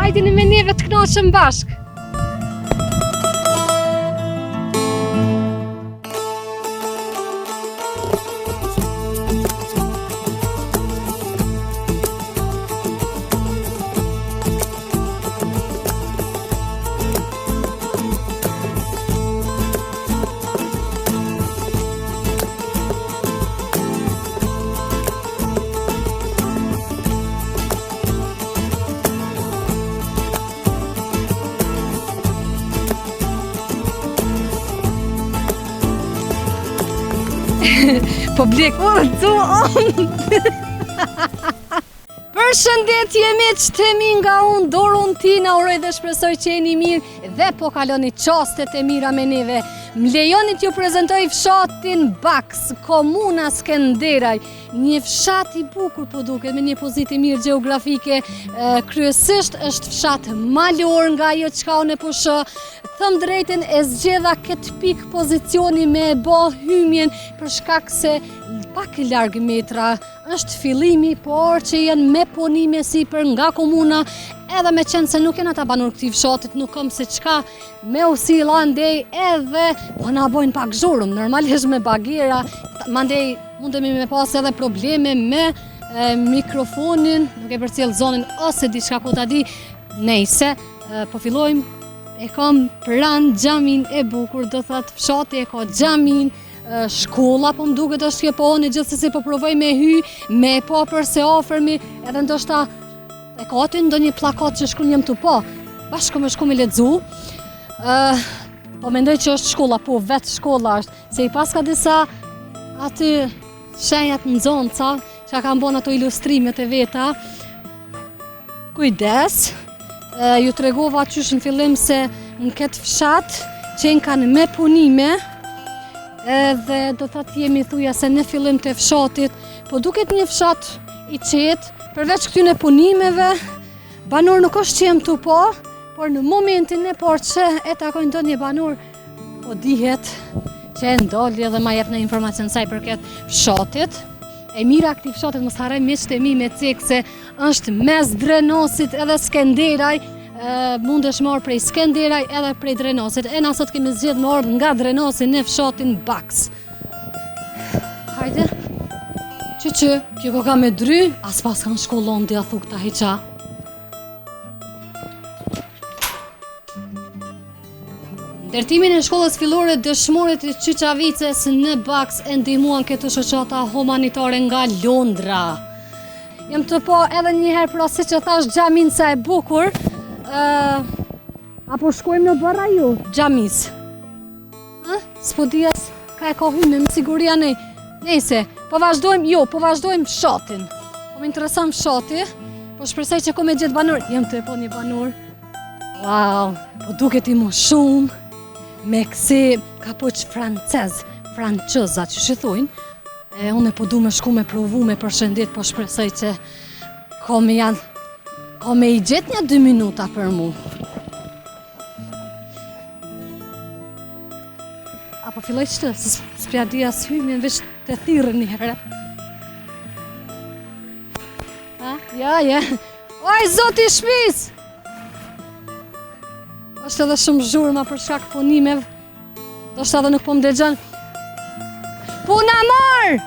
Hajdini me neve të knoqëm bashk. Po blek, Përshëndetje miqtemi nga unë, dorën tina, uroj dhe shpresoj që jeni mirë dhe po kaloni qastet e mira me neve. Më lejoni t'ju prezentoj fshatin Baks, komuna Skenderaj, një fshat i bukur po duket me një pozitë mirë gjeografike, kryesisht është fshat malor nga ajo çka unë po shoh. Thëm drejten e zgjedha këtë pik pozicioni me bë hymjen për shkak se pak larg metra është fillimi, por që janë me punime sipër nga komuna, edhe me qenë se nuk janë ata banor këtij fshatit, nuk kam se çka me usilla ndej edhe po na bojnë pak zhurmë, normalisht me bagera, mandej mundemi me pas edhe probleme me mikrofonin, nuk e përcjell zonën ose diçka ku ta di. Nejse, po fillojmë. E kam pranë xhamin e bukur, do thot fshati e ka xhamin, shkolla po më duket është kjo po unë gjithsesi po provoj me hy, me pa përse afërmi, edhe ndoshta e ka aty ndonjë plakat që shkruan jam tu po. Bashkë me shku me lexu. Po mendoj që është shkolla, po vetë shkolla është, se i pas ka disa aty shenjat nxonca, që kanë bën ato ilustrimet e veta. Kujdes. Ju tregova qysh në fillim se në këtë fshat qenë kanë me punime edhe do thotë jemi thuja se në fillim të fshatit, po duket një fshat i qetë, përveç këtyne punimeve, banor nuk është që jem tu po, por në momentin e parë që e takojnë ndonjë banor, po dihet që e ndolli edhe ma jep në informacion saj për këtë fshatit. E mira këtij fshatit mos harroj miqtë e mi me cek se është mes Drenosit edhe Skenderaj, mundesh marrë prej Skenderaj edhe prej Drenosit. E na sot kemi zgjedhur me ardh nga Drenosi në fshatin Baks. Hajde. Që, kjo ko ka me dry, as pas kanë shkollon dhe a thuk ta heqa. Ndërtimin e shkollës fillore dëshmorët e Çiçavicës në Baks e ndihmuan këtë shoqata humanitare nga Londra. Jam të po edhe njëherë pra si që thash xhamin sa e bukur, apo shkojmë në barra ju, xhamis. S'po dias ka e ka hyme, më siguria nej. Nejse, po vazhdojmë fshatin. Po më intereson fshati, po shpresoj që ko me gjithë banor. Jam të po një banor. Wow, po duket i më shumë. Me kësi kapuç franceza që shithojnë, unë po du me shku me provu me përshëndet, po shpresoj që ka me i gjet një 2 minuta për mu. Apo filloj qëtë, se s'pja di as hymin, veç të thirë një herë. Ja. Oj, zoti shpis! është edhe shumë zhurma për shkak punimeve, do shta edhe nuk po më dëgjon. Puna marë!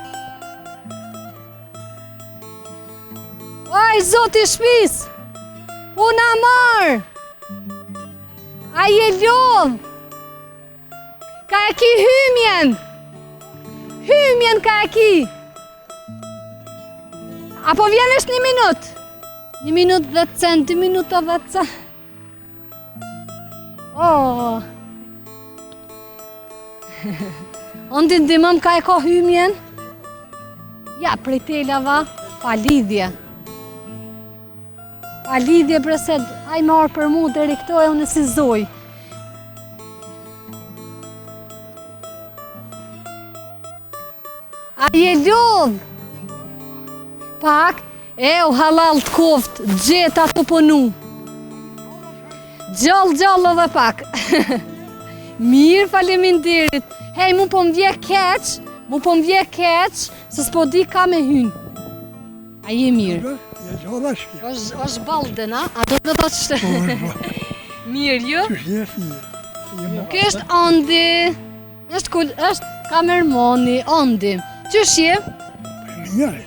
Oj, zoti shpis! Puna marë! A je lodh! Ka e ki hymjen! Hymjen ka e ki! Apo vjen është 1 minut? 1 minut 10 cent, 2 minuta 10 cent. Oh. Ondi ndimëm ka e ka hymjen? Ja, prej telava, pa lidhje. Pa lidhje breset, aj marë për mu, deri këto e unë si zoj. A je lodh? Pak, u halal të koft, gjeta të punu. Gjallë edhe pak. Mirë, faleminderit. Hej, mu po m'vje keq, se s'po di ka me hynë. A je mirë? gjalla shkja. është Balden, a? A do të thotë që... Mirë, ju? Që shkja si. Ky është Andi. është kamermoni, Andi. Qysh je? Mirë.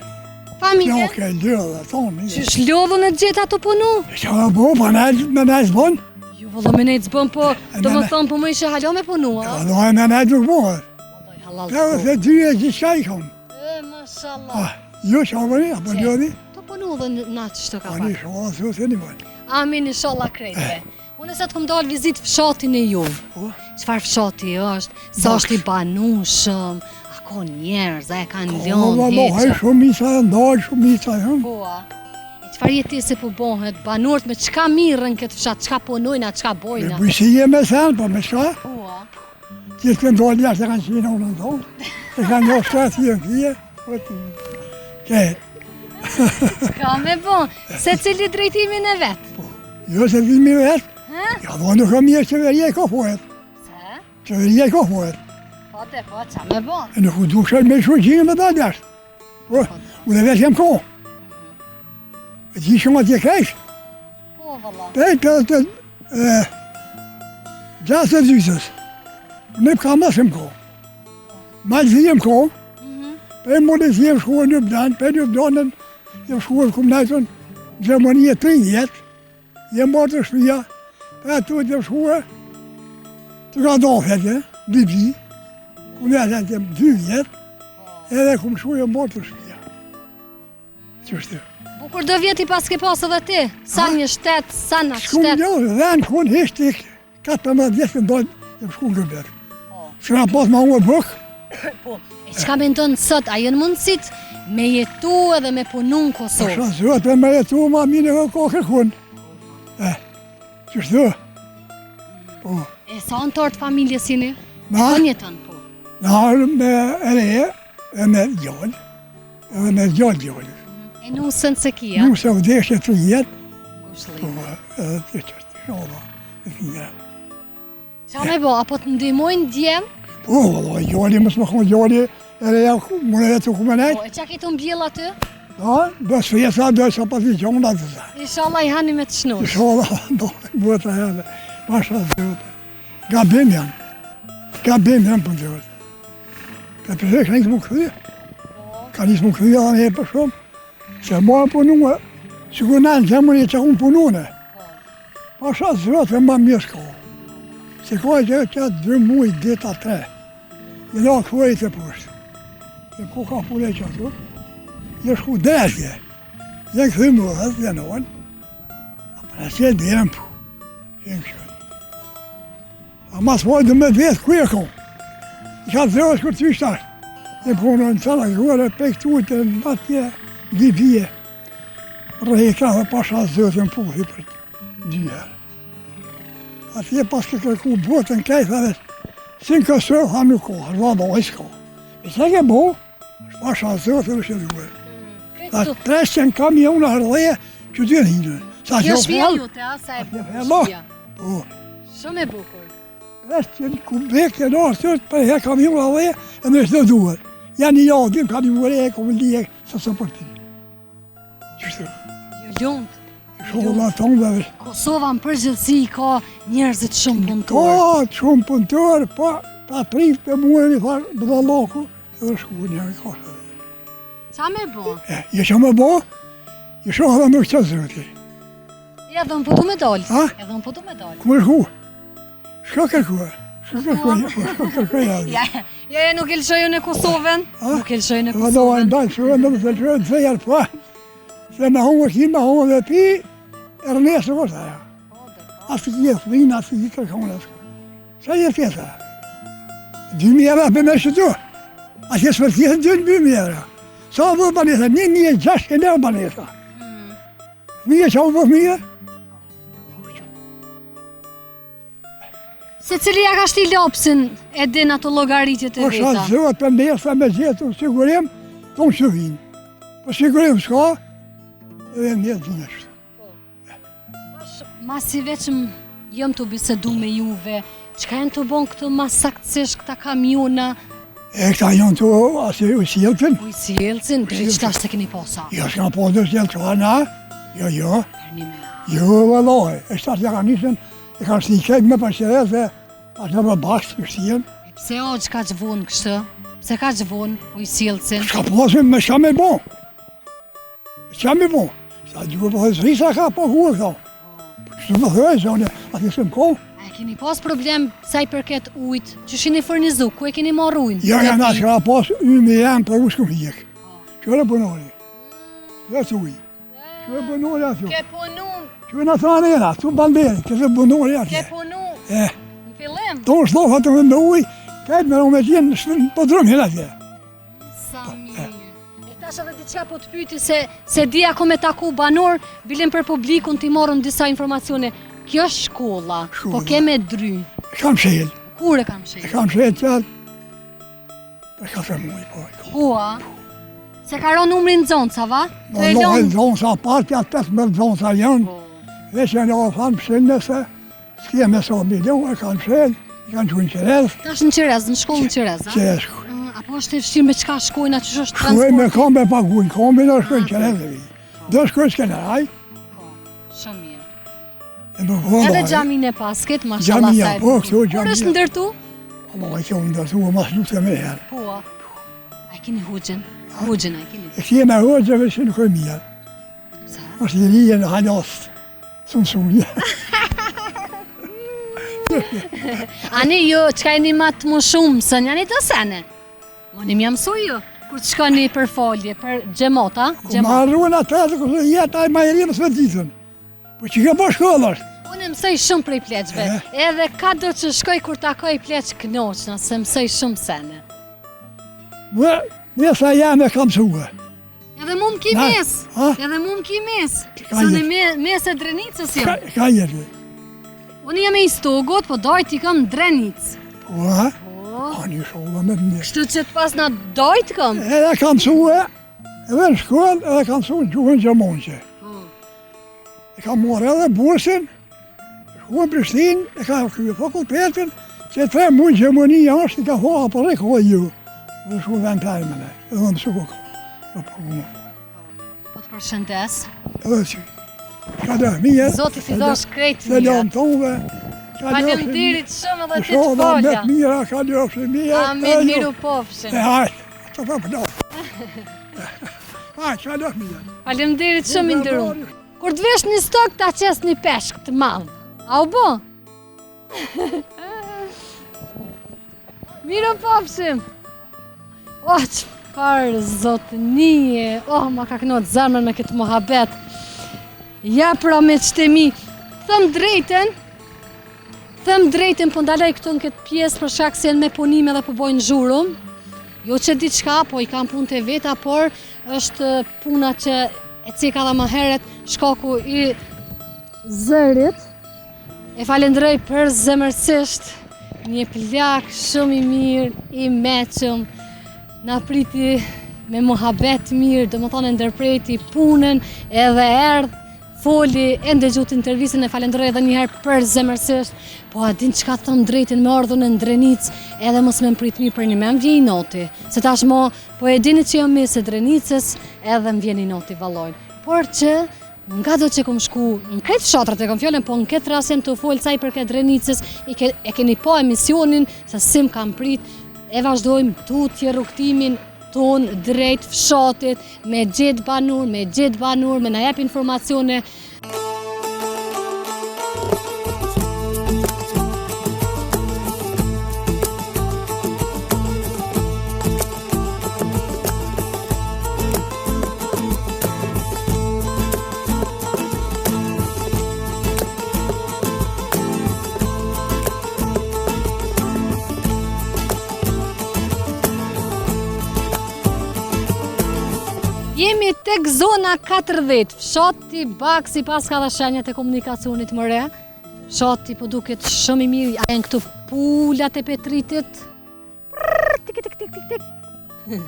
Familje? Ja, ke lëdhe, thonë mirë. Qysh lodhën e gjeta të punu? Që më bo, pa me nejtë bon? Ju vëllë me nejtë zbën, po do më thonë po më ishe halo me punu, a? Do e me nejtë nuk bohet. Allaj, halal Ka dhe dy e gjithë shka i kom. Mashallah. Jo që avëri, apo ljodi? Të punu dhe na që shto ka Ani pak. shola, su se një bon. Amin, inshallah krejtve. Unë e sa të kom dalë vizit fshatin e ju. Po, Qfar fshati është? Sa është i banushëm? A ka njerëz, a e kanë Allah, lënë Allah, haj heqa? shumica, ndalë shumica, jam. Po, a? E qfar jeti se po bohet? Banorët me qka mirën këtë fshat? Qka punojna, qka Me bojna? bujësie me sen, po me shka? Po, a? Gjithë të ndalë jashtë e kanë qina unë ndonë. E kanë një shkatë i e kje. Këtë. Ka me bon, se cili drejtimin e vetë? Jo se vimi vetë. Ha? Ja, do nuk kam mirë qeveria i ka pohet. Se? Qeveria i ka pohet. Po, te, po, qa me bon? E nuk u dukshë me shurqinë me dalë jashtë. Po, u dhe vetë jem ko. E gjithë shumë atje kajshë. Po, valla. Të gjasë të gjysës. Ne ka mësëm ko. Ma jem ko. Për më në jem shkuar një blanë, për një blanën, jem shkuar këmë najtën, Gjermanie 3 vjetë, jem marrë të shpia, për atë të jem shkuar, të ka dafete, Libri, këmë najtën jem 2 vjetë, edhe këmë shkuar jem marrë të shpia. Qështë? Bukur do vjeti pas ke pasë edhe ti? Sa një shtet, sa në Shkumë shtet? një dhe në kënë hishtë 14 vjetë këndojnë, jem shkuar në gëberë. Shkëna pas ma uë bëkë, Po, e qka me ndonë sot, a jënë mundësit me jetu edhe me punu në Kosovë? Pasha zëtë me jetu ma mine e ka kërkun. Qështë? Po, E sa në tortë familjes jeni? na, Po njëtën, po. na me ere, e me gjallë, edhe me gjallë. E nusën se kia? Nuk se vdeshje të jetë, po, Kushëllime. edhe të qështë, shola, e kënja. Qa me bo, apo të ndimojnë djemë? Po, valla, gjallë, mësë më këmë gjallë, ere ja, mune vetë ku me Po, nejtë. e qa kitu mbjell aty? Da, bësë fjesa, bësë apati gjallë atë të. Inshallah i hani me të shnush. Shola, do, bëtë e edhe, pasha zëtë. Gabim janë për zëtë. Ka përse ka njësë më këthy. Ka njësë më këthy edhe në herë për shumë. Se ma punua, që ku në zemër e që ku punune. Pasha zëtë e ma mirë shko. Se ka që 2 muaj, dita 3. E la këvejt e poshtë. E ku ka pune që ato. Je shku desje. Je këthy më dhe dhe nënë. A për asje dhe jem pu. Jem kështë. A mas pojë dhe me vetë ku e kom. I ka zërës kërë të ishtash. E punë në cala kërë e pektuit e në atje Libije. Rejka dhe pasha zërët e më puthi për 2 herë. Atje pas të kërku botën kajtë dhe si në kësër ha nuk ko, rva bo i s'ko. E që ke bo, është pasha zërët e rëshë duhe. Dhe 300 kamiona hërdheje që dy në hinë. Sa Kjo që shpia fjallë, jute, a sa e Atje bukur fjallë. shpia. po, Shumë e bukur. 300 kubik e nërë tërë për he kamiona dhe e në shtë duhet. Janë një adim kamione e kom lije së së për ti. Qështë? Ju ljumt. Shumë nga tonë dhe Kosova në përgjithësi ka njerëzit shumë punëtor. ka shumë punëtor, pa prit për muën i farë bëdalloku edhe shku një ka. Qa me bo? Je që me bo, je shohë dhe nuk që zërëti. Ja, edhe më pëtu me dalë. Ha? Edhe më pëtu me dalë. Ku më shku? Shka kërkua? Shka kërkua? Ja, nuk e lëshoju në Kosovën. Ha? Nuk e lëshoju në Dhe do e Kosovën. ndalë shurë, në të shurë të zejarë pa. Se me hongë ki, me hongë dhe pi, Ernesë nuk është aja. Asë ki jetë vinë, asë ki kërkone asë. Sa jetë tjeta? 2.000 euro për me shëtu. Asë jesë për tjetë 2.000 euro. Sa vë banesa? 1.600 euro banesa. Mije që u vë mije? Se cili ja ka shti lopsin e din ato llogaritjet e Po veta. sa zëvat për nesa me gjetur sigurim, tonë që vinë. Po sigurim s'ka, edhe një dhine shtë. Masi veçëm jëm të bisedu me juve, çka janë të bon këto ma saktësisht këta kamiona? E këta janë të asë u sjelltin. U sjelltin, drejt qëta se keni posa. Jo, s'ka po të sjellë që na. Jo. Një me. Jo, vëllaj. E shtatë ja ka nisën, e kanë shti kejt me përqeres dhe atë në më bashkë të kështien. Pse o që ka që vonë kështë? Pse ka që vonë u sjelltin? S'ka posim me shka me bo. Qa me bo? Sa duke po dhe zrisa ka po huë këto. Kështu më thëj, zone, ati së më kohë. A e keni pas problem sa i përket ujtë? Që shini furnizu, ku e keni marrë ujnë? Ja, na s'ka pas ymë jam për u s'ku hjek. Qërë punori? Dhe të ujë. Qërë punori atë? Ke punu, Qërë në thane jena, tu banderi, këse punori atë. ke punu, E, në fillim. to është lofa të me ujë, kajtë me me qenë po drëmë hela atje. Sa mirë. E tash edhe diçka po të pyti se di ako me taku banor, bilim për publikun t'i morën disa informacione. Kjo është shkolla, po ke me dry. E kam shelë, Kur e kam e shenjë? kam shelë qatë. E ka të mujë, po. Hua, se ka ro numrin zonca, va? Të e Në lon... zonësa partë, atë 15 zonësa janë. Dhe që në ofan pësën nëse, s'kje me so milion, e kanë shelë, i kanë qënë qërez, Tash në Qerez, në shkollë në Qerez, a? qërezku. Apo është e fshirë me qka shkojnë, atë që është Shkuaj me transport? kombe paguin, kombe në shkojnë qërez e vi. Do shkojnë s'kene raj, Shumë mirë. e më kohë Edhe bajë. gjamin e pasket, mashallah Gjamia, sa e po, bukur. kjo Kur është gjamia. ndërtu? Allah, e kjo ndërtu, mas lutë me herë. Hua. A keni hugjën? Hugjën a keni? E kje me hoqëve që nuk e mirë. Sa? Është i rije në halastë, sumë. Ani ju, qka e një matë më shumë, së njani të sene? Më një mjë mësu ju, kur të shkoni për folje, për gjemota, Ku ma arruën atë të kështë jetë, a ma e rimë së ditën. Po që ke po shkollë është. Unë mësoj shumë prej pleqve, edhe ka do që shkoj kur takoj pleq knoqna, se mësoj shumë sene. Më sa jam e kam suë. Edhe mu më ki Na, mes, ha? edhe mu më ki mes, Ka së në jetë. mes e Drenicës jam. Ka jetë. Unë jam e Istogut, po dojt i kam Drenicë. Po, ha? Po, A një shollë me të mirë. shtu që të pas na dojt kam. Edhe kam suë, edhe në shkollë, edhe kam suë gjuhën gjemonqe. E kam morë edhe bursin, shkuën Prishtinë, e ka krye fakultetin, që 3 mujë gjemoni është, i ka hoa për e kohë ju. Dhe shku vend termine, edhe në suko kohë. Po të përshëndes. Edhe që, ka dhe mije, Zoti t'i dosh krejt se mija. lëmë tonve, Faleminderit shumë edhe ti të shoda me folja. të mira, ka lëfë mija. Amin, miru pofshim. E hajtë, të të përdo. Hajtë, ka lëfë mija. Faleminderit shumë i nderuar. Kur të vesh një stok, ta qes një peshk të madh. A u bo? Miru pofshim. O, qëfar zotënie. Oh, ma ka kënot zemrën me këtë mohabet. Ja pra me qëtemi. Thëm drejten, po ndaloj këtu në këtë pjesë për shkak se janë me punime dhe po bojnë zhurum. Jo që diçka, po i kam punë të veta, por është puna që e cika dhe më heret shkaku i zërit. E falenderoj për zemërsisht, një plak shumë i mirë, i meqëm, na priti me muhabet mirë, do më thonë ndërpreti punën edhe erdhë, foli, e ndëgjut intervjistën, e falenderoj edhe njëherë për zemërsisht, po a din çka thëm drejtin me ardhën e Drenicë, edhe mos me mprit mirë për një me më vjen i noti, se tashmo, po e dini që jam mes e Drenicës, edhe më vjen i noti vallojnë. Por që, nga do që kom shku, në këtë fshatrat e kom fjallën, po në këtë ras jem të folë caj për këtë Drenicës, e keni po emisionin, se sim kam prit, e vazhdojmë tutje rrugtimin ton drejt fshatit, me gjithë banur, me na jep informacione. Jemi tek zona 40, fshati Baksi pas ka dhe shenjat e komunikacionit më re. Fshati po duket shumë i mirë, a janë këtu pulat e Petritit. Tik, tik, tik, tik, tik.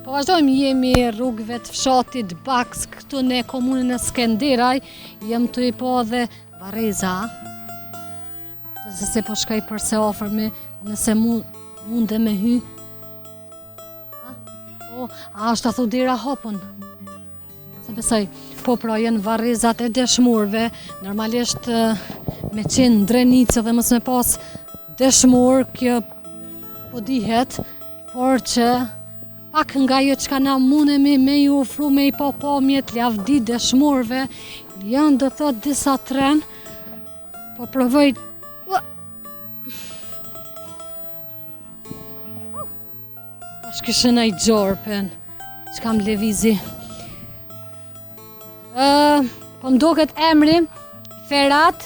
Po vazhdojmë, jemi rrugëve të fshatit Baks, këtu në komunën e Skenderaj, jem të i po dhe Vareza. Se po shkaj përse ofërmi, nëse mundë me hy, a është të thu dira hopën? Se besoj, po pra jenë varrizat e dëshmurve, normalisht me qenë drenicë dhe mos me pas dëshmur, kjo po dihet, por që pak nga jo që ka na mundemi me ju ofru me i popomjet, lavdi dëshmurve, janë do thot disa tren, po provoj. Tash kishë në i gjorpen, që kam levizi. Po mdoket emri, Ferhat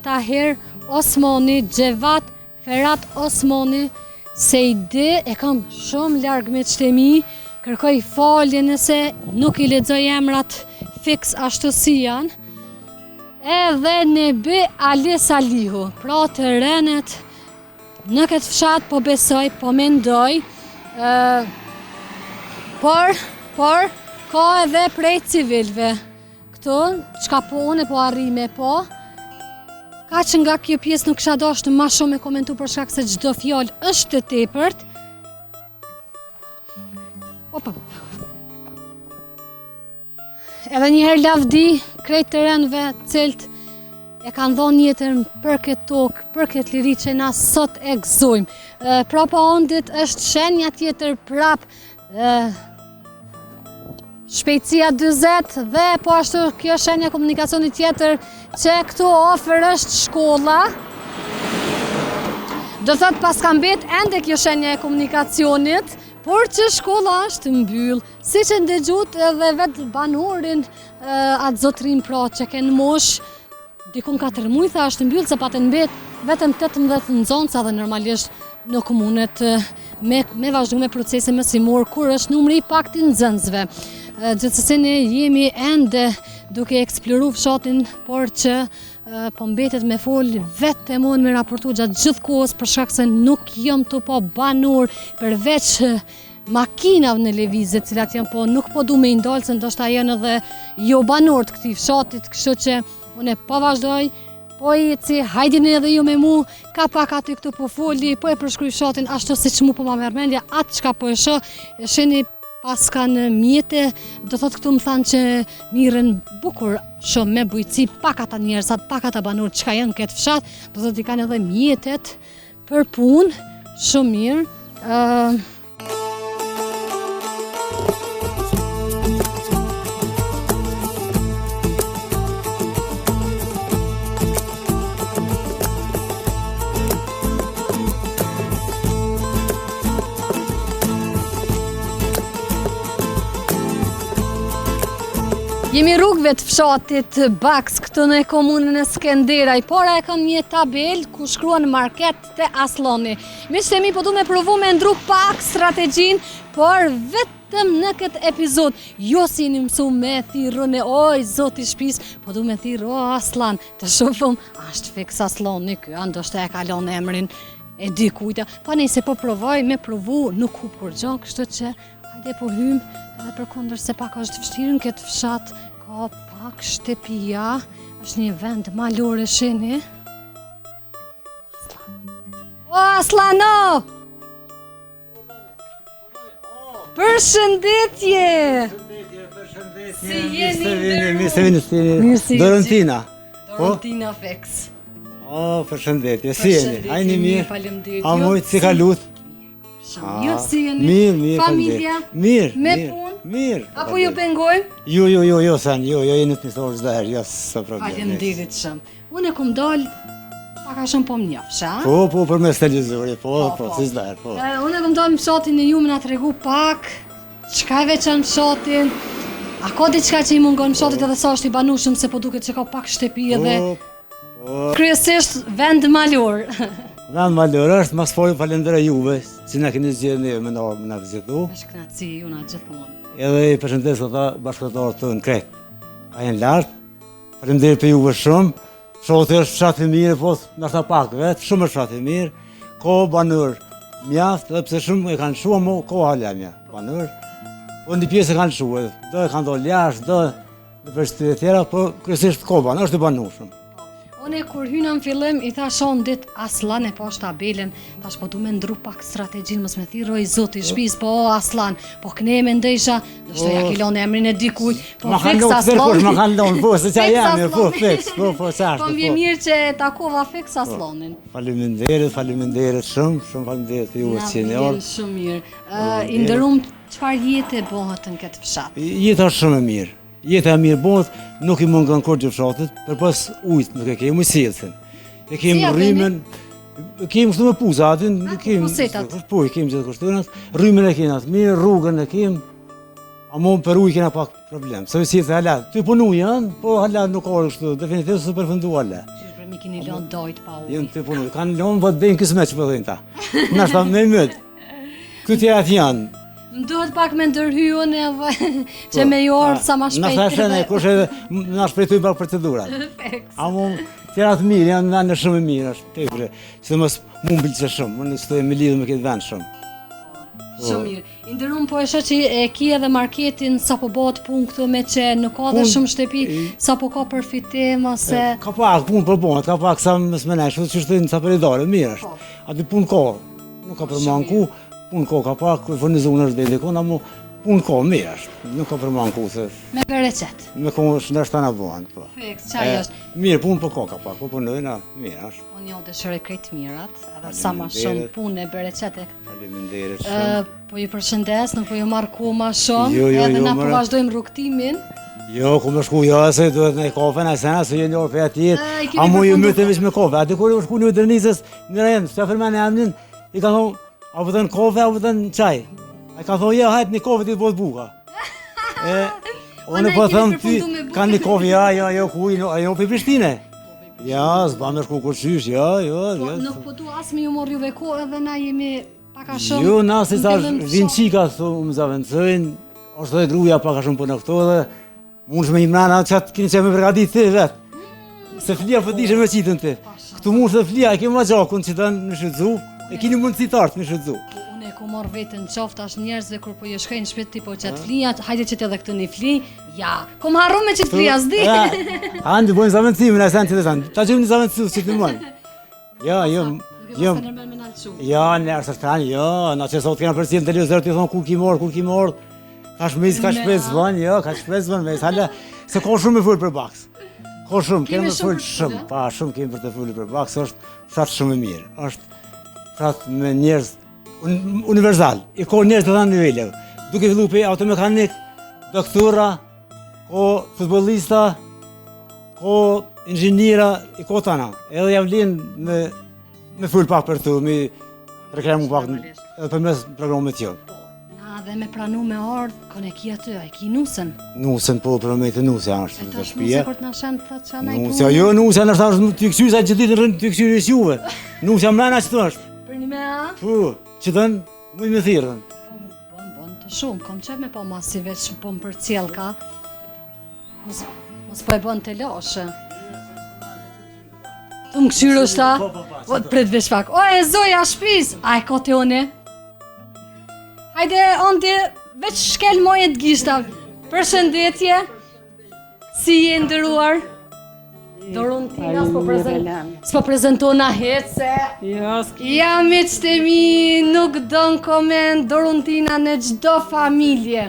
Tahir Osmani, Xhevat Ferhat Osmani, Sejdi, e kam shumë larg me qtemi, kërkoj falje nëse nuk i lexoj emrat fix ashtu si janë. Edhe Nebi Ali Salihu, pra të renet në këtë fshat po besoj, po mendoj, por ka edhe prej civilve këtu, çka po unë po arrime po. Ka që nga kjo pjesë nuk kisha dashur ma shumë e komentu për shkak se çdo fjalë është e tepërt. Opa. Edhe njëherë lavdi krejt të renëve cilët e kanë dhonë jetën për këtë tokë, për këtë liri që na sot e gëzojmë. Prapa ondit është shenja tjetër prap shpejtësia 40 dhe po ashtu kjo shenja komunikacioni tjetër që këtu ofër është shkolla. Do thot pas ka mbet ende kjo shenja e komunikacionit, por që shkolla është mbyll, si që ndëgjut edhe vetë banorin atë zotrin pra që kenë mosh, dikun 4 mujtha është mbyll, se patë mbet vetëm 18 nxonca dhe normalisht në komunet me vazhdu me procese mësimor, kur është numri i pakti nxënësve. Gjithsesi ne jemi ende duke eksploru fshatin, por që po mbetet me fol vetëm unë me raportu gjatë gjithë kohës për shkak se nuk jam të po banor përveç makinave në lëvizje, të cilat janë po nuk po du me ndalë, se ndoshta janë edhe jo banor të këtij fshatit, kështu që unë po vazhdoj, po eci, hajdini edhe ju me mu, ka pak aty këtu po foli, po e përshkruaj fshatin ashtu siç mu po ma merr mendja, atë çka po e shoh, e shihni pas kanë mjete, do thot këtu më thanë që mirën bukur shumë me bujqësi, pak ata njerëzat, pak ata banor që ka janë këtë fshat, do thot i kanë edhe mjetet për punë, shumë mirë. Jemi rrugëve të fshatit Baks këtu në komunën e Skenderaj, por e kam një tabel ku shkruan market të Aslani. Miqtë e mi, po du me provu me ndru pak strategjin, por vetëm në këtë epizod. Jo si një mësu me thirrën e oj, zoti shpis, po du me thirrë o Aslan. Të shofëm, ashtë fiks Aslani ky, ndoshta e kalon emrin e di kujta. Pa nëse po provoj me provu, nuk hu kur gjo, kështu që hajde po hym. Edhe përkundër se pak është vështirë në këtë fshat, ka pak shtëpia, është një vend malore shini. O, Aslano! Përshëndetje! Si jeni ndërru? Dorontina. Dorontina Feks. O, përshëndetje, si jeni? Ajni mirë? Faleminderit. A mojtë si ka luth? Jo si jeni? Mirë, familja? Mirë, Me mirë. punë? Mirë. Apo ju pengojmë? Jo, sen, jeni të njësorë çdo herë, jo, s'ka problem. Faleminderit shumë. Unë e kom dalë pak a shumë po më njofsh, a? Po, për mes televizorit, po, si çdo herë, po. Unë e kom dalë në fshatin e ju me na tregu pak, çka e veçan fshatin, a ka diçka që i mungon fshatit edhe sa është i banushëm, se po duket që ka pak shtëpi edhe kryesisht vend malor. Vend malor është, mas foli falenderoj juve, që na keni zgjedhur neve me na vizitu. Është kënaqësi juna gjithmonë. Edhe i përshëndes ata bashkëtorët të në krek. A jenë lartë, faleminderit për juve shumë. Fshati është fshat i mirë, po ndoshta pak vetë, shumë është fshat i mirë. Ka banor mjaft, edhe pse shumë e kanë shuar, mo ka hala mjaft banor. Po një pjesë e kanë shuar, do e kanë dalë jashtë, do në vështirë tjera, po kryesisht ka banor, është i banueshëm. Une kur hyna në fillim i thashon dit Aslan e poshtë tabelen, thash po du me ndru pak strategjin, mos me thirroj zoti shpis, po o Aslan, po këne me ndësha, nështë ja kilon emrin e dikuj, po fix Aslan. Ma kanë lonë, po, se qa jemi, po, fix, po, çashtë. Po m'vjen mirë që e takova fix Aslanin. Faleminderit, shumë faleminderit për ju që Na vjen shumë mirë. I ndërum çfarë jete bëhet në këtë fshat? Jeta është shumë e mirë. Jeta e mirë bëhet, nuk i mungon kur gjë fshatit, përpas ujit nuk e kemi sjellsin. E kemi rrymen, kemi kështu me puza aty, kemi. Po, i kemi gjithë kushtonat, rrymen e kemi atë mirë, rrugën e kemi. Amo për ujë kena pak problem. Se si hala, ty punuj janë, po hala nuk ka kështu, definitivisht s'u përfundua hala. Për mi keni lënë dojt pa ujë. Jënë ty punuj, kanë lënë vot bën kismet që po thënë ta. Na shta me mëd. Këto janë. Më duhet pak me ndërhyun që me jorë sa ma shpejt. Në thashën e kush edhe na shpejtoj pak procedurat. Amo tjerat mirë, janë shumë mirë, është tepër. Sidomos mu mbëlqe shumë, unë stoj me lidhje me këtë vend shumë. Shumë mirë. I ndërum po e shoh që e ki edhe marketin sapo bëhet punë këtu me që nuk ka dhe shumë shtëpi, sapo ka përfitim ose Ka pak punë po bëhet, ka pak sa më smenesh, që shtyn sa peridare, mirë është. Aty punë ka. Nuk ka përmanku. Punë ko ka pak, furnizuar është dhe kona, mu punë ko, mirë është, nuk ka përmanku se... Me bereqet. Me ko është nështë të në bëhen, po. Fix, qaj është? Mirë, punë po ka pak, po punojna, mirë është. Unë jo dëshiroj krejt mirat, edhe sa ma shumë punë e bereqet e... Faleminderit shumë. Po ju përshëndes, nuk po ju marr kohë ma shumë, Jo, edhe na po mëre. vazhdojmë rrugtimin. Jo, ku më shku, jo, se duhet në kafe, në sena, se jenë orë për atjet, kemi a mu ju përfundu- myte veç me kafe, aty kur ju shku një dërnisës, në rejnë, që fërmen e emnin, i ka thonë, a vëdhen kafe, a vëdhen qaj. A ka thonë, ja, hajtë një kafe ti të bëhet buka. Unë po thëmë ty, ka një kafe, jo, kuj, ajo për Prishtine. Ja, s'ba me shku kur qysh, jo. Nuk po tu as me ju morr juve kohë edhe na jemi paka shumë. Jo, na si në tash, fillim vinë fshat. qika, më zavendësojnë, është dhe gruja paka shumë për në këto dhe, mund shme i mrena qatë kini që me përgatit ti vetë. Se flia për dishe me qitën ti. Këtu mund shë flia, e kemi ma gjakun që të në shëtëzu, e kini mund të citartë me shëtëzu. Unë e ku morë vetën qoftë ashtë njerëzve kur po ju shkojnë shpet tipo qatë flia, hajde që të edhe këtë një fli, ja, kom harru me që të flia s'di. Andi, bojnë zavendësimin, e sen që të sen, ta gjëmë një zavendësu që të mënë. Ja, jo, Nërmen me nalëqu. ja, në është të tani, jo, na që sot kena përsi në televizor të thonë kur ki morë, ka shmejës, ka shpes vën, jo, ka shpes vën, me hala, se ka shumë me full për baks. Ka shumë, kemi me full shumë, pa shumë kemi për të fulli për baks, është fshat shumë e mirë, është fshat me njerëz universal, i ka njerëz të dhanë nivele, duke fillu pe automekanik, doktora, ka futbolista, ka inxhiniera, i ka tana, edhe jam linë me full pak për tu, mi reklamu pak edhe për mes programet jo. Na dhe me pranu me ardhë, kone ki aty, a i ki nusën. Nusën po për me të nusja është E të tash shpia. nusë kur të na shanë të që na i Nusja, jo nusja nështë është të këqysa që ditë rënë të këqyri është juve. Nusja mrena që të është. Për një me a? Pu, që të në, më i me thirën. Bon të shumë, kom qep me po masive që po më për cilë ka. Mos po e bon të loshë. Të më këshyrë është ta? O, pret vesh pak. O, e zoja shpis! A e kote one? Hajde, ondi, veç shkel mojet gishta. Përshëndetje. Si je ndëruar? Dorun tina s'po prezentona hece. Ja me qëtë mi nuk dën koment Dorun tina në gjdo familje.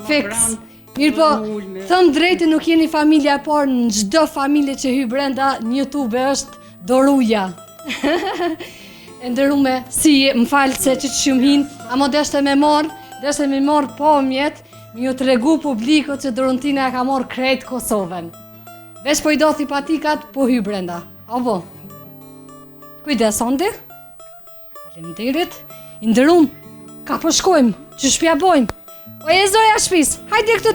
Fix. Mirë po, thëmë drejtë nuk jeni familja, por në gjdo familje që hy brenda në YouTube është Doruja. E ndërume, si më falë se që shumë hinë, amo deshte me morë pomjet, mi ju të regu publiko që Doruntina e ka morë krejt Kosovën. Vesh po i do thipatikat, po hy brenda. Apo? Kujdes, ondi? Faleminderit. I ndërum, ka po shkojmë, që shpja bojmë. O e zoja shpis, hajde këtu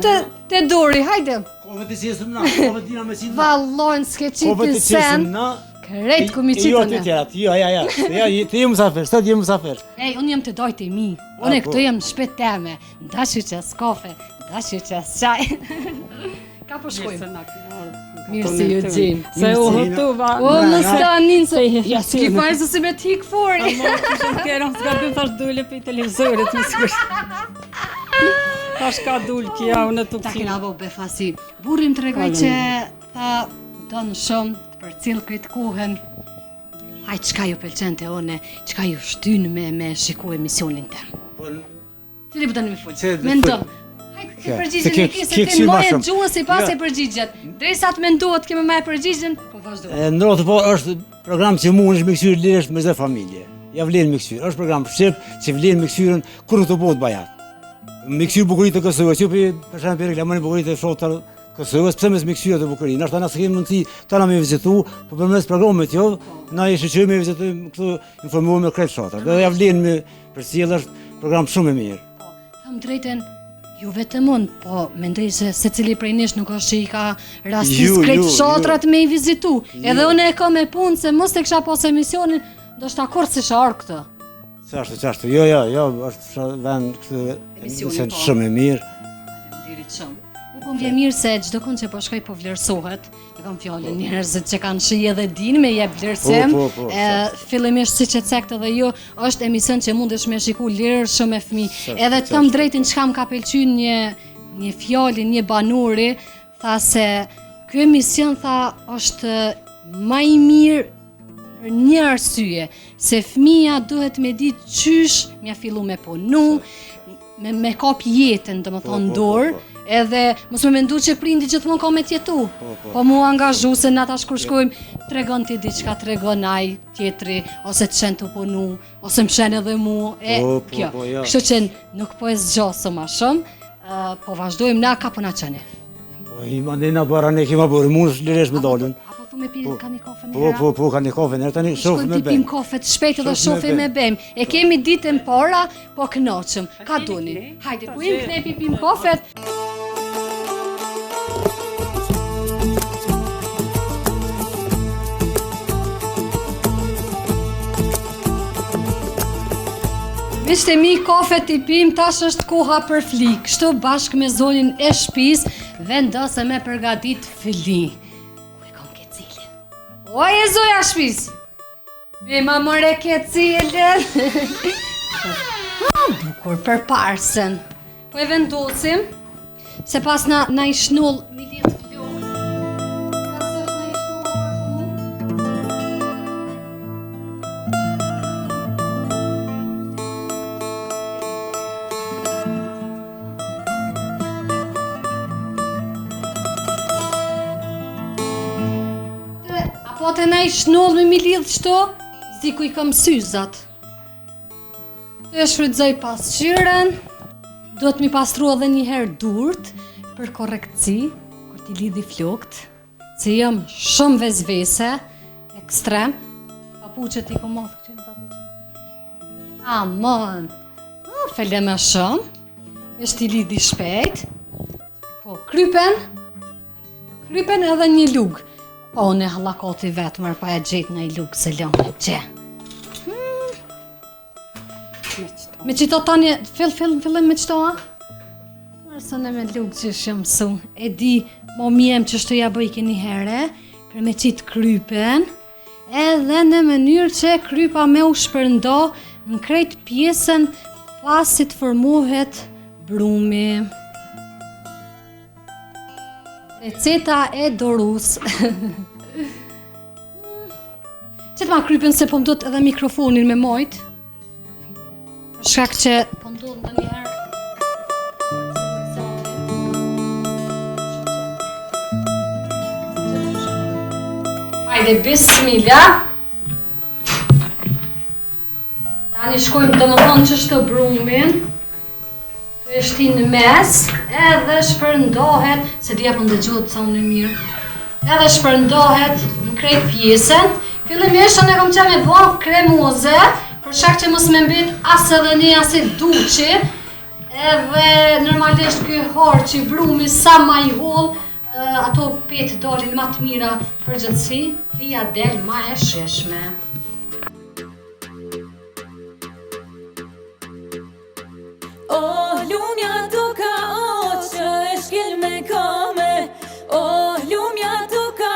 të dori, hajde. Kove të qesëm na, kove t'ina me qitë na. Vallojnë s'ke Kove qitin të qesëm sen, na. krejt ku mi Jo qitën të e. tjerat, ja, të jemë musafer, sot jemë musafer. Ej, unë jem të dojtë i mi, unë e po. këtu jem shpet teme, ndashju që s'kafe, ndashju që s'qaj. Ka po shkojmë. Mirë si ju gjimë. Se u hëtuva. O, më stanin se, ja s'ki S'ki fajnë se si me t'hik fori. Kërëm s'ka bën thash dule për televizorit më sigurisht. Thash ka dul kja, unë të Ta kësi. kena bo befasi. Burin të regoj që tha donë shumë të përcjell këtë kohën. Haj, çka ju pëlqente one, çka ju shtyn me shiku emisionin tem. Cili po tani më fol? Mendo. Hajde, ke përgjigjen e ti se ti moje gjuhën sipas e përgjigjet. Derisa të mendohet kemë më përgjigjen, po vazhdo. Ndërto po është program që mundesh me kthyer lidhësh me çdo familje. Ja vlen me kthyer. Është program shqip që vlen me kthyrën kur të bëhet bajat. Me kthyer bukuritë të Kosovës, ju për shembull reklamoni bukuritë e shoqëtar Kosovës, pse mes me kthyer të bukurinë. Ashtu na s'kemi mundësi ta na me vizitu, po përmes programit jo, na i shoqërojmë me vizitojmë këtu informohemi me krejt shoqëtar. Do ja vlen me përcjell është program shumë i mirë. Tham drejtën, ju vetëm unë, po mendoj se secili prej nesh nuk është që i ka rastis krejt shotrat me i vizitu. Edhe unë e kam me punë se mos e kisha pas emisionin, do shta kur si sharë këtë. Qashtu, jo, është vend këtë emision shumë i mirë. Dirit shumë. U po m'vjen mirë se çdo kënd që po shkoj po vlerësohet. E kam fjalën njerëzit që kanë shih edhe din me jep vlerësim. Fillimisht siç e cektë edhe ju, është emision që mundesh me shiku lirë shumë me fëmijë. Edhe të them drejtin çka më ka pëlqyer një fjalë, një banori, tha se ky emision është më i mirë për një arsye, se fëmia duhet me ditë qysh mja fillu me punu, me kap jetën, domethënë dorë. Edhe mos më mendu që prindi gjithmonë ka me tjetu. Po mu angazhu se na tash kur shkojmë tregon ti diçka, tregon ai tjetri, ose të shen të punu, ose më shen edhe mu. Kjo. Kështu që nuk po e zgjasëm më shumë, po vazhdojmë na ka po na çane. Po i mandena bara ne kemi bërë, mund liresh me dalën. Apo thu me pi ka një kafe me hera. Po ka një kafe, ne tani shohim me bem. Shkojmë pim kafe të shpejtë dhe shohim me bem. E kemi ditën para, po kënaqem. Ka duni. Hajde, ku im knepi pim kafet. Miqtë e mi, kafe t'i pim, tash është koha për flik. Kështu bashkë me zonin e shtëpis, vendose me përgatit fili. Ku e kam kecilin? Oje zoja shtëpis! Me ma mëre kecilin! Bukur për parsen. Po e vendosim, se pas na i shnull mi lidh flok. Pas është na i shnull për shumë. Po të na i shnoll me mi lidh qëto, ziku i kam syzat. Të e shfrytëzoj pasqyren, do të mi pastru edhe një herë durt për korektësi, kur ti lidhi flokt, se jam shumë vezvese, ekstrem, papuqet i kom modhë këqynë papuqet. Amon, fele me shumë, vesh ti lidhi shpejt, po krypen edhe një lugë. Po, unë e hallakoti vetë, mërë pa e gjetë në i lukë se lënë, që. Me qito tani, fillim me qito, a? Mërë së në me lukë që shumë mësu. E di, mo mjem që shtu ja bëjke një here, për me qitë krypen, edhe në mënyrë që krypa me u shpërndo në krejt pjesën pasit formohet brumi. Receta e Dorus. Që të ma krypen se po mdot edhe mikrofonin me mojt. Për shkak që po mdot në njëherë. Hajde, bismillah. Tani shkojmë të më thonë që shtë brumin. Shti në mes, edhe shpërndohet, se dhja për ndëgjohet sa unë e mirë, edhe shpërndohet në krejt pjesën. Fillimisht unë e kom që me bo kremoze, për shak që mos me mbet asë edhe një asë duqi, edhe normalisht ky harqi brumi sa ma i holl, ato petë dalin ma të mira për gjithësi, dhja del ma e sheshme. Oh, lumja tuka që e shkel me kame. Oh, lumja tuka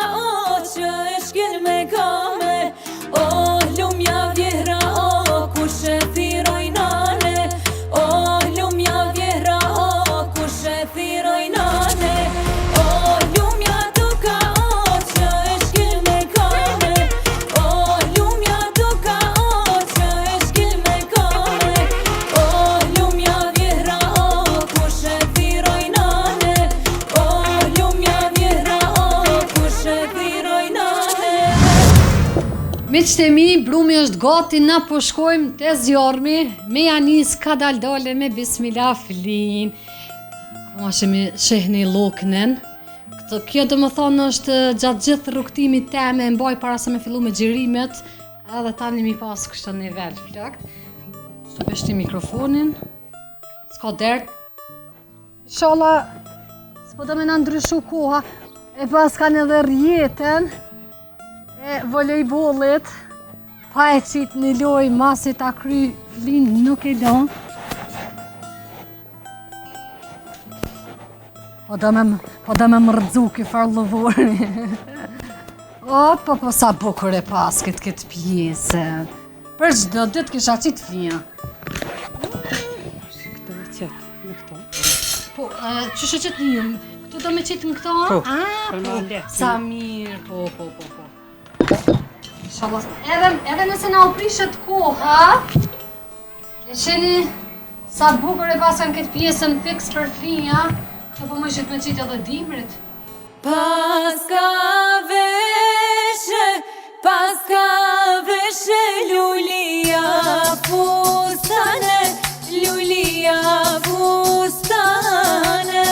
që e shkel me kame. Oh, lumja vjera kush e thiroj nane. Oh, lumja vjera kush e thiroj nane. Oh, lumja tuka që e Miqtë e mi, brumi është gati, na po shkojmë te zjarmi, me Janis ka dale me bismillah flin. Ma shehni loknen. Kjo do më thonë është gjatë gjithë rrugtimit teme, mbaj para se me fillu me xhirimet, edhe tani mi pas kështë nivel flakt. Shto peshti mikrofonin, s'ka dert. Inshallah, s'po do me na ndryshu koha, e pas kanë edhe rjetën, e volejbollit, pa e qitë një loj masi ta kry flin nuk e don. Po da me më rëdzu ky farlëvori. Po sa bukur e pas këtë pjesë. Për çdo ditë kisha qitë flinja. Këto e qëtë në këto. Po, që qëtë një, këtu do me qitë në këto? Po, po, më le. sa mirë, po. Inshallah, edhe nëse na u prishet koha, e sheni sa bukur e pasan këtë pjesën fix për flinja, këto po më ishit me qitë edhe dimrit. Paska veshe lulia fustane, lulia fustane.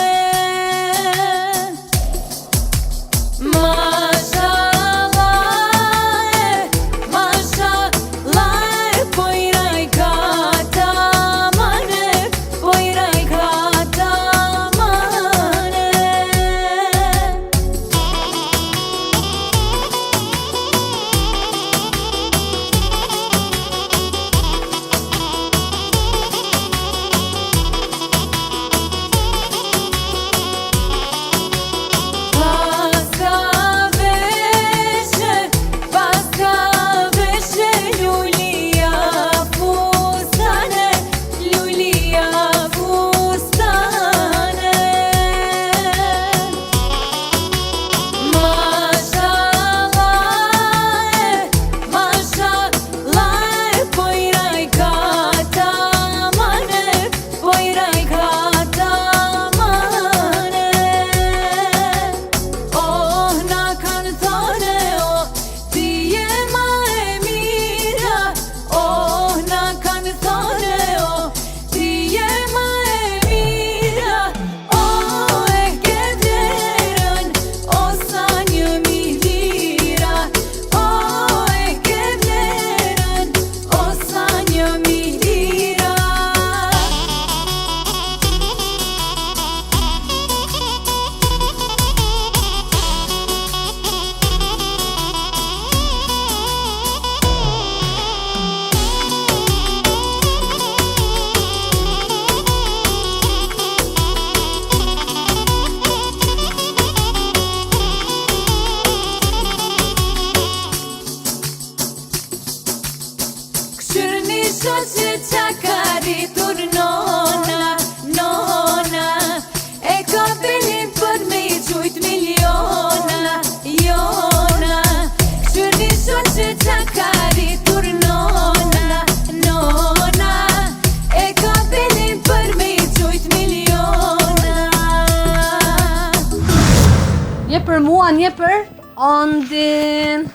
Për mua, një për ondin.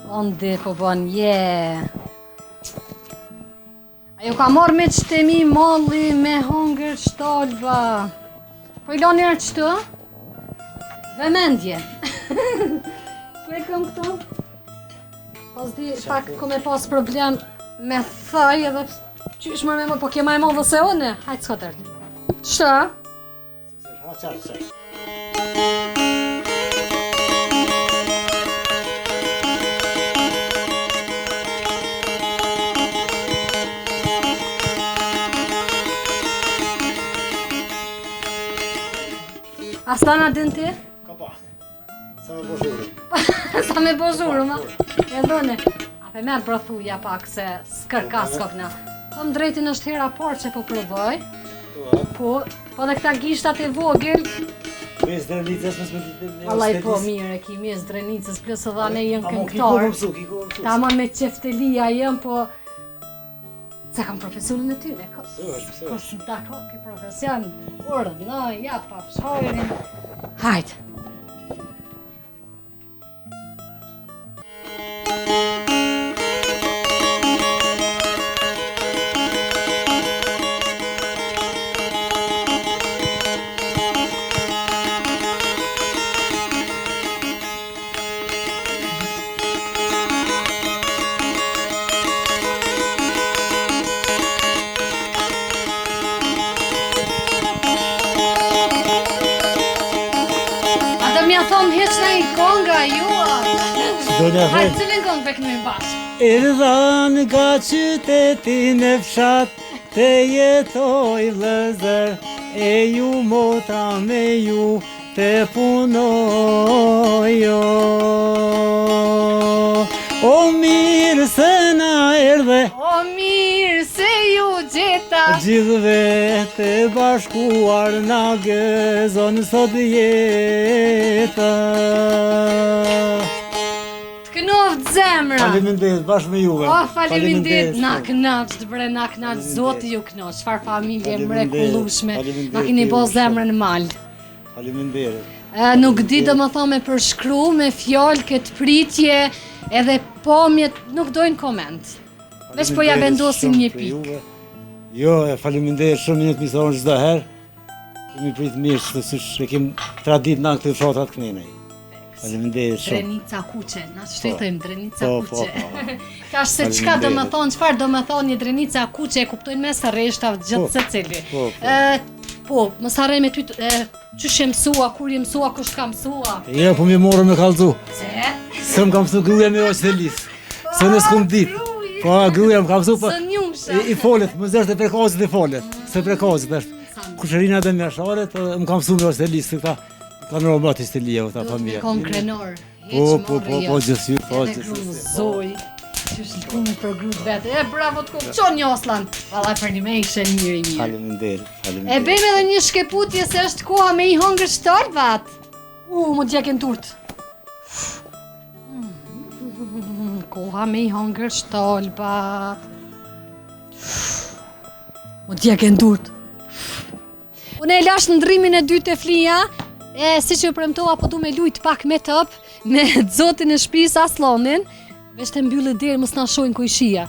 Ondi po bon, Ajo ka marrë me qëtemi malli me hongër shtalba. Po I lani erë qëtë? Vëmendje. Ku e këm këto? Pas di, pak ku me pas problem me thaj edhe qysh më me më, po kema e madhe se one? Hajtë s'ka tërti. Qëta? Astana din ti? Ka pa. Sa me boshurë. Sa me boshurë, ma? E dhone. Ape merë brothuja pak se s'kërka s'kokna. Thëm drejtin është hera parë që po provoj. Po dhe këta gishtat e vogël. Mes drenicës, mes me ditë. Vallaj po mirë, e ki mes drenicës, plus edhe ne jënë këngëtar. Tama me qeftelia jënë, po... Se kam profesionin e ty, ne kështë ta ki profesion, urë, ja pa fshojrin. Hajtë. mja thom heq në i konga, jua. Do një Hajde, thëmë. cilin kong për kënojmë bashkë? Erdhan nga qytetin e fshat, te jetoj vlezër, e ju motra me ju, te punojo. O mirë se na erdhe, O mirë se ju gjeta. gjithve të bashkuar na gëzon sot jeta. Të kënoft zemra. Faleminderit bashkë me juve. O, faleminderit, na shumë. knaqt, bre, na knaqt, zoti ju knaqt, çfarë familje Faleminderit, mrekullueshme, faleminderit na keni bo juve, zemrën mal. Faleminderit. Nuk di do më thome për shkru, me fjallë, këtë pritje, edhe pomjet nuk dojnë koment. Veç po ja vendosin një Shumë për pikë. juve. Jo, faleminderit shumë një të mi thonë çdo herë. Kemi prit mirë, se kemi tradit na këtë fshatat kënenej. Faleminderit shumë. Drenica kuqe, na shtetëm drenica Po, kuqe. po, Ka se çka do më thonë, çfarë do më thonë një drenica kuqe, e kuptojnë mes rreshtave gjithë secili. po, po. Po, mos harrej me ty, çysh je mësua, kur je mësua, kush ka mësua? Ja, po mi morë me kallzu. Se? Se më kam mësu gruja me oqë të lisë. Se në s'kum dit. Po, gruja më kam mësu, po Së njumsha. i folet, më zështë e prekazit i folet. Se prekazit është. Kushërina dhe mjasharet, më kam mësu me oqë të lisë, ka normatisht të lija, ta Do të me familja. kon krenor. Po, gjithë ju, po, Edhe gjithë gru zoj. Qysh lëkume për grut vetë. Bravo të kupë, qon Joslan. Vallaj për një me ishe mirë i mirë. Faleminderit, E faleminderit. bëjmë edhe një shkeputje se është koha me i hongër shtolbat. Më djekën turt. Koha me i hongër shtolbat. Më djekën turt. Unë e lash në ndrimin e dytë e flija, si që premtova po du me lujt pak me top, me zotin e shtëpis Aslonin, veç të mbyllë derë mos na shojnë kujshia.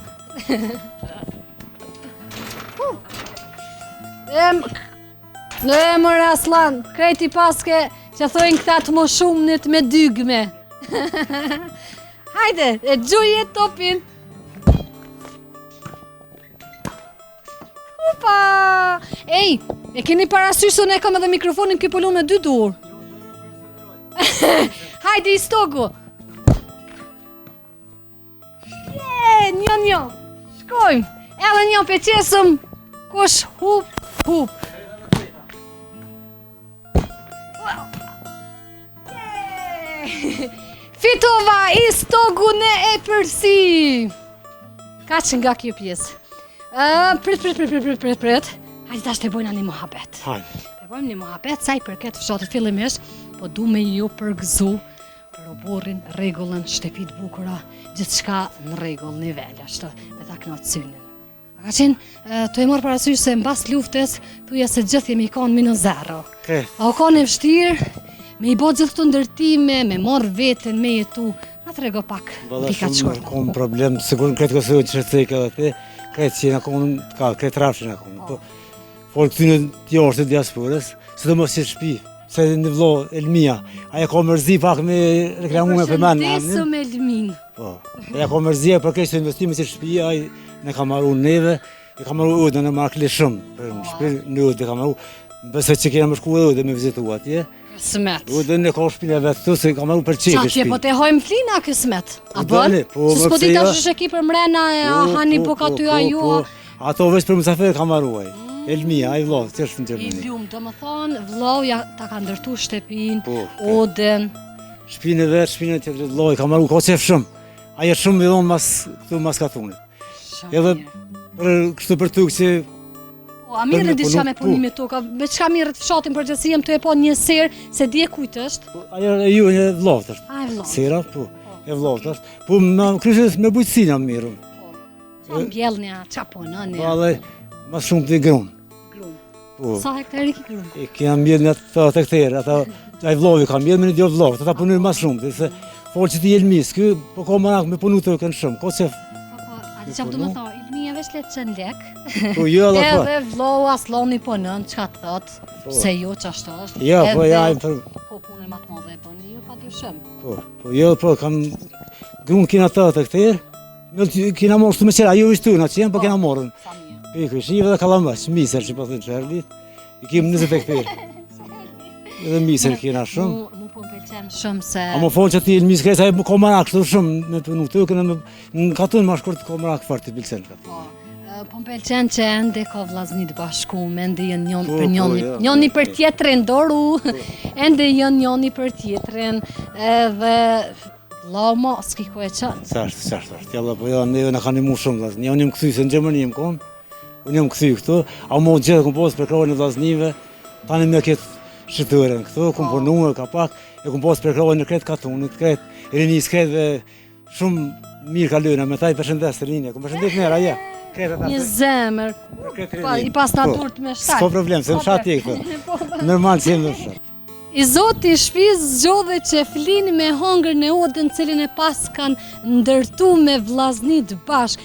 Mërë Aslan, krejti paske që thojnë këta të më shumënit me dygme. Hajde, e gjuje topin. Upa! Ej, e keni parasysh se unë e kam edhe mikrofonin këj pëllon me 2 dur. Hajde i stogu. Një. Shkojmë. Edhe një peqesëm. Kush hup. Fitova i stogu në e përsi. Ka që nga kjo pjesë. Prit. Hajde tash të bojna një muhabet. Hajde. Të bojmë një muhabet, sa i përket fshatit fillimisht, po du me ju përgëzu për oborrin, rregullën, shtëpit bukura, gjithçka në rregull, nivel, ashtu, me ta knaqë synin. A ka qenë, të e marrë parasysh se mbas luftës, thuja se gjithë jemi kanë -0. Kret. A o kanë e vështirë, me i bo gjithë këto ndërtime, me marrë veten, me jetu, na trego pak, Valla pika të shumë shkurtë. kom problem, sigur në kretë kësë që shëtësejke edhe te, kretë që në konë, ka, kretë rafshin në konë. Po, folë këtyne t'jashtë të diasporës, se do mos që shpi, se në vlo Elmia, aja ka mërzi pak me reklamume për menë. Përshëndesëm me Elmin. Po, aja ka mërzi për kështë investime që shpi, aja ne ka maru neve, e ka maru udë në markli shumë, për në shpi në udë e ka maru, bëse që kena më shku edhe udë me vizitu atje, Kësmet. udë në ka shpine vetë tu, se ka maru për Qa qefi tje shpi. po te hojmë flina kësmet? A Po, bën? dale, po, Se s'po më di ta pse jo? shështë ki për mrena e hani po ka ty a ju. Ato veç për mësafer ka maruaj. Elmia, ai vllo, që është në I Gjermani. ljumë, do më thonë, vllau ja ta ka ndërtu shtëpin, Po, oden. Shpinë e vetë, shpinë e tjetër vlloi ka maru, ka qef shumë. Aja shumë i dhonë këtu mas katunit. Edhe për kështu për tukë që Po, a mirë me diçka punu, me punime toka, me çka mirë të fshatin përgjithësi jem të e po një serë, se di e kujt është. ajo e ju e vllovët është. A e vllau. Sera, po, e vllovët është. Po, kryshës me bujqësina më mirëm. Qa mbjellnja, qa punën Po, e edhe mas shumë të i grunë. glum. Po, Sa hektari ki glum? e kena mbjellë një të hektarë, ata, ai vllovi ka mbjellë me një dio vllovët, ata punojnë mas shumë, se folë që ti jelmis, ky, po ka manak me punu të kënë shumë, ka qef, Po, a di qa pëtu me tha, Ilmija veç le të qenë lek. po, jo, edhe po. Edhe vllau Asloni punën, çka të thot, se jo qashtu është. Jo, po, Edhe- ja, për, Po punën ma të madhe e bëni, jo pa dyshim. po, jo, po, kam, grunë kina të hektarë, kina morë shtu me qera, jo ishtu në që jenë, po kina morën. Sa mirë. Pikë, shive dhe kalamash, misër që po thënë që herlit, i kim 20 hektarë. edhe misër kena shumë. Mu po m'pëlqen shumë se... A më folë që ti në misë sa ko marak kështu shumë, me të nuk të kënë në katun ma shkurt ko marak fort të bilqen katun. Po m'pëlqen që ende ka vllaznit bashkume, ende janë njën Po, për njëni, ja, njëni për tjetrin doru, ende janë njëni për tjetrin, edhe vlla s'ki ku e qanë. Sashtë, tjalla po ja, neve në kanë imu shumë vllazni, unë jam këthy se në Gjermani jam konë, unë jam këthy këtu, a më gjithë këmë posë për krojnë e vllaznive, tani me këtë shqytëren këtu, këmë punuar ka pak, e këmë posë për krojnë në kretë katunit, kretë rinis kretëve shumë mirë kalojna, me taj përshëndes të rinje, këmë përshëndet nera, ja. Një zemër, i pas naturt me shtaj. S'ko problem, se më shati e këtu. Normal që jem në fshat. I zoti shpiz zgjodhe që flin me hongër në odën cilin e pas kanë ndërtu me vllaznit bashk.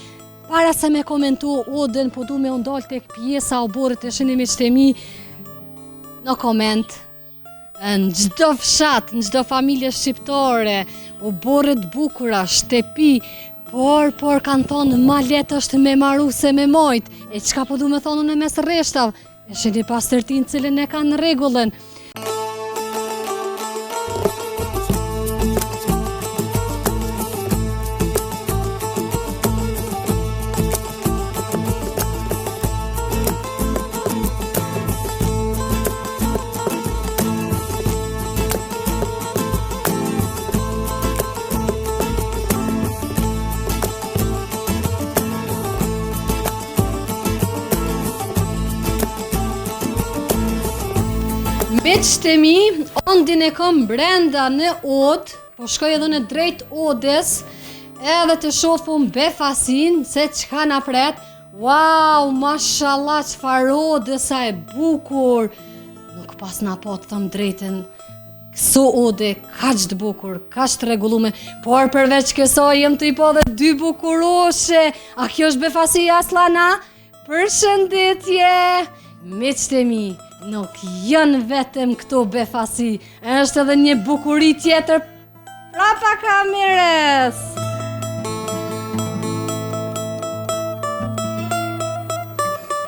Para se me komentu odën, po du me ndalë tek pjesa o borët e shini me qtemi në koment. Në gjdo fshat, në gjdo familje shqiptare, o borët bukura, shtepi, por kanë thonë ma letë është me maru se me mojt. E qka po du me thonë në mes reshtav? E shini pas tërtin cilin e kanë regullën. Miqtë e mi, ondin e kom brenda në odë, po shkoj edhe në drejt odës, edhe të shofum befasin, se qka na pret. Wow, mashallah, qfar odë, sa e bukur. Nuk pas na po të thëm drejten, këso odë, kaq të bukur, kaq të regulume, por përveç këso jem të i po dhe 2 bukuroshe. A kjo është befasi Aslana? Përshëndetje! Miqtë e mi, nuk janë vetëm këto befasi, është edhe një bukuri tjetër prapa kamerës.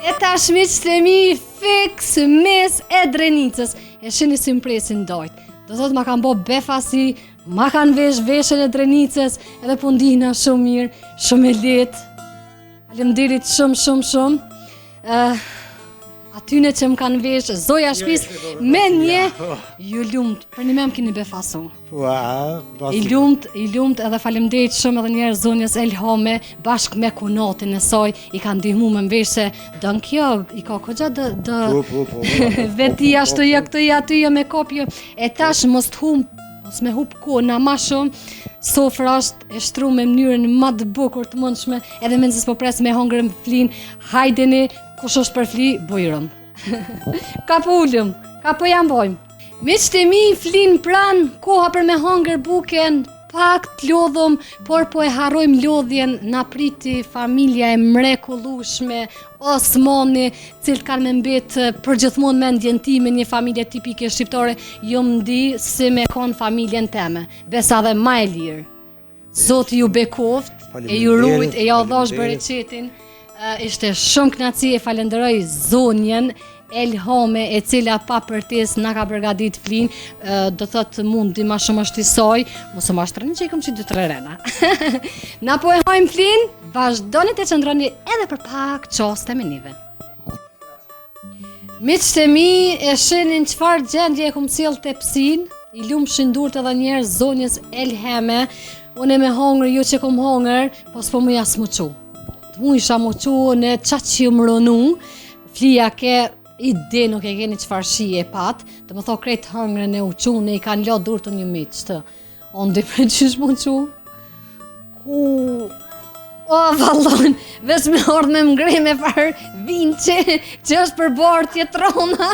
E tash miqtë e mi, fiks mes e Drenicës. E shini si mpresin dojt. Do thot ma kanë bo befasi, ma kanë vesh veshën e Drenicës, edhe po ndihna shumë mirë, shumë e letë. Faleminderit shumë. Atyne që më kanë vesh, zoja shpis, me një, ju lumt, për një me më kini befasu. I lumt edhe faleminderit shumë edhe njerë zonjës Elhame, bashkë me kunatin e saj, i kanë ndihmu me më vesh se dën kjo, i ka këgja dë veti ashtu ja këtë ja aty ja me kopje, e tash mos me hup kona ma shumë, sofra është e shtru me mënyrën ma të bukur të mundshme, edhe me nëzës po pres me hongërën flin, hajdeni, kush është për fli, bujrëm. Ka po ullëm, ka po jam bojmë. Miqtë e mi flin pran, koha për me hongër buken, pak të lodhëm, por po e harrojmë lodhjen, na priti familja e mrekullueshme, Osmani, cilët kanë me mbet përgjithmonë me ndjen time, një familje tipike shqiptare, ju më di si me konë familjen teme, besa dhe ma e lirë. Zoti ju bekoft, e ju rujt, e ja dhash bereqetin. Ishte shumë knaci, e falenderoj zonjen Elhame, e cila pa përtes na ka përgadit flin, do thot mundi ma shumë është i soj, mos më ashtrëni që i kom që 2-3 rena. Na po e hojmë flin, vazhdoni të qëndroni edhe për pak qaste me nive. Miqtë e mi, e shenin qfar gjendje e kom sjell tepsin, i lumë shindurt edhe njerë zonjës Elhame, unë e me hongër, ju që kom hongër, po s'po mu jasë mu qu. Mu isha mu qu në qatë që ju më rënu, flija ke ide nuk e keni qfar shi e pat, të më tho krejt hëngrën e u qu, ne i kanë lo dur të një miqë, të ondi për qysh mu qu? O, vallon, veç me ardh me mgrej me farë vinë që është për barë tjetrona.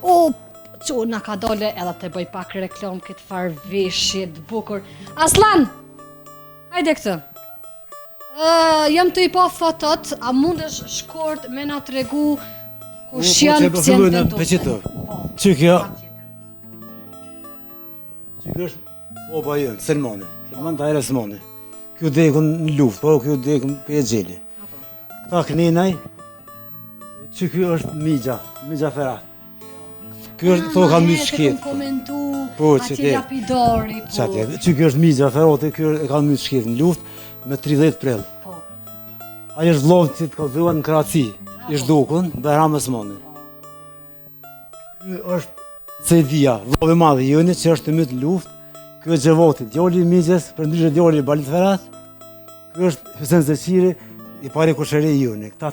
O, qu, na ka dole edhe të bëj pak reklam këtë farë veshje të bukur. Aslan, hajde këtë. Jam të i pa fotot, a mundesh shkort me na tregu kush janë pësjen të ndosë? Që kjo është oba jënë, Selman Tajra Selmani. Kjo dekën në luft, po kjo dekën për e gjeli. Këta këninaj, që kjo është Migja Ferat. Ky është to ka mbyll shkit. Komentu, Po, që atje te- lapidori, po. Çfarë? Që ky është Mixha Ferroti, ky e ka mbyll shkit në luftë me 30 prill. Po. Ai është vllovë që të kallëzuan në Kraci, i zhdukun Behram Osmani. Ky është Cedia, vllovë i madh i Jonit që është më të luftë. Ky është Xhevoti, djali i Mixhës, për ndryshe djali i Balit Ferrat. Ky është Hysen Zeçiri, i pari kushëri i Jonit. Këta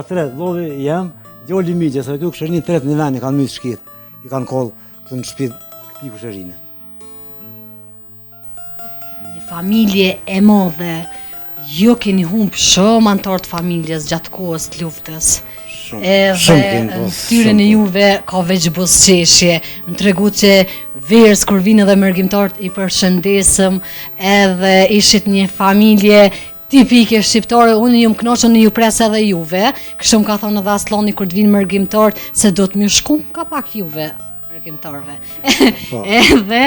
tre vllovë jam, djali i Mixhës, ky kushërin tret në vend i kanë mbyll shkit. I kanë koll këtu në shtëpi këtij kushërinë. Një familje e madhe, ju keni humb shumë antar të familjes gjatë kohës të luftës. Edhe në tyren e juve ka veç buzëqeshje, më tregu që verës kur vinë edhe mërgjimtarët i përshëndesëm, edhe ishit një familje tipike shqiptare, unë ju më knoqën në ju pres edhe juve, kështu më ka thonë edhe Aslani kur të vinë mërgjimtarët se do të më shku ka pak juve mërgjimtarëve. Edhe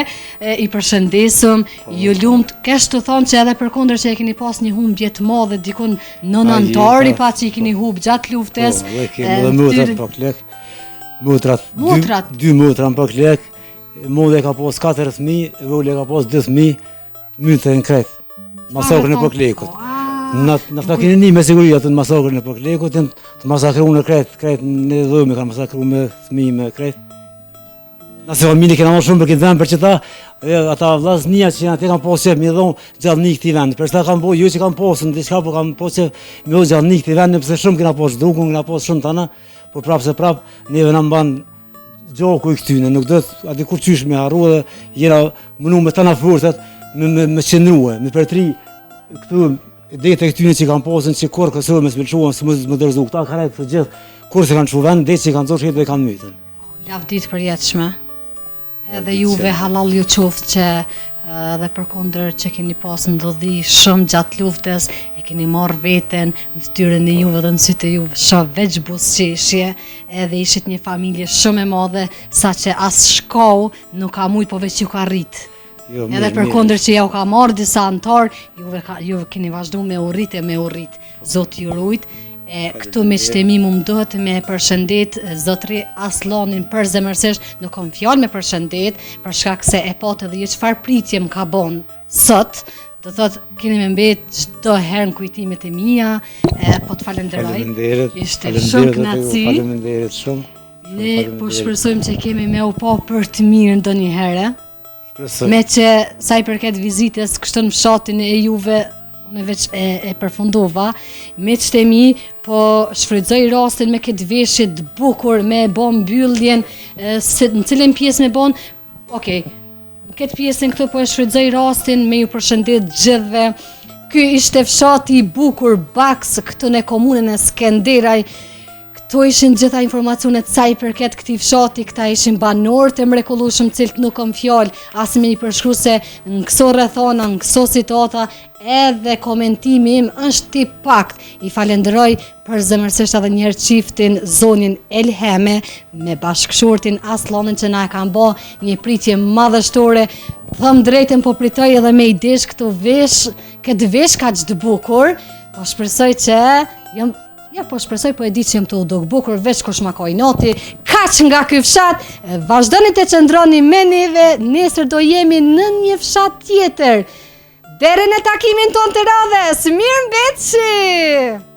i përshëndesëm, ju lumt, kesh të thonë që edhe përkundër që e keni pas një humbje të madhe dikun nënantari pa që i keni humb gjatë luftës. Po, dhe kemi edhe motrat pak lek. Motrat? Dy motra në pak lek. Modhe ka pas 4 fëmijë, vole ka pas 2 fëmijë, myte në Kret. Masakrën e Poklekut. Na keni një me siguri atë në masakrën e Poklekut, të masakruar në Kret në dhëmi kanë masakruar me fëmijë me Kret. Nëse familje kena më shumë për këtë vend për që ata vllaznia që janë atë kanë posë mi dhon gjallënik këtij vendi. Për sa kanë po, jo që kanë posën diçka, po kanë posë me gjallënik këtij vendi pse shumë kena posë dukun, kena posë shumë tana, por prap neve na mban gjoku i këtyne, nuk do të aty kur qysh me harru dhe jena mënu me tana forcat me qëndrue, me përtri këtu dete këtyne që kanë posën që kur kësë me spilquan, së më dërzu, këta kanë të gjithë, kur se kanë që vend, dete që kanë zorë që dhe kanë mytën. Lavë ditë përjetshme. Edhe juve halal ju qoftë që edhe përkundër që keni pas ndodhi shumë gjatë luftës, e keni marrë veten në fytyrën e juve dhe në sytë e juve shumë veç buzëqeshje, edhe ishit një familje shumë e madhe, sa që as shkau nuk ka mujt, po veç ju ka rrit. Edhe përkundër që ja u ka marrë disa antar, juve keni vazhdu me urrit, Zoti ju rujt. Këtu me qëtemi mu më dohet me përshëndet zotri Aslanin për zemërsisht, nuk kom fjallë me përshëndet, për shkak se e patë edhe ju qëfar pritje më ka bon sot, do thot keni me mbet çdo herë në kujtimet e mia, po të falenderoj. Ishte shumë kënaqësi. Faleminderit shumë. Ne po shpresojmë që kemi me u pa për të mirë ndonjëherë. Me që sa i përket vizitës kështu në fshatin e juve, unë veç e përfundova, me qëtë mi, po shfrytëzoj rastin me këtë veshje të bukur, me bon mbylljen, në cilën pjesë me bon, okej, në këtë pjesën këtu po e shfrytëzoj rastin me ju përshëndet gjithve. Ky ishte fshati i bukur Baks këtu në komunën e Skenderaj. Këto ishin gjitha informacionet sa i përket këtij fshati, këta ishin banorët e mrekullueshëm cilët nuk kam fjalë as me i përshkruaj se në këso rrethona, në këso situata, edhe komentimi im është i pakt. I falenderoj përzemërsisht edhe një herë çiftin zonin Elheme me bashkëshortin Aslanin që na kanë bë një pritje madhështore. Thëm drejtën po pritoj edhe me i desh këtë vesh kaq të bukur, po shpresoj që po shpresoj, po e di që jem të udog bukur, veç kush ma koj noti, kaq nga ky fshat, vazhdoni të qëndroni me neve, nesër do jemi në një fshat tjetër. Deri në takimin ton të radhës, mirëmbëjtje!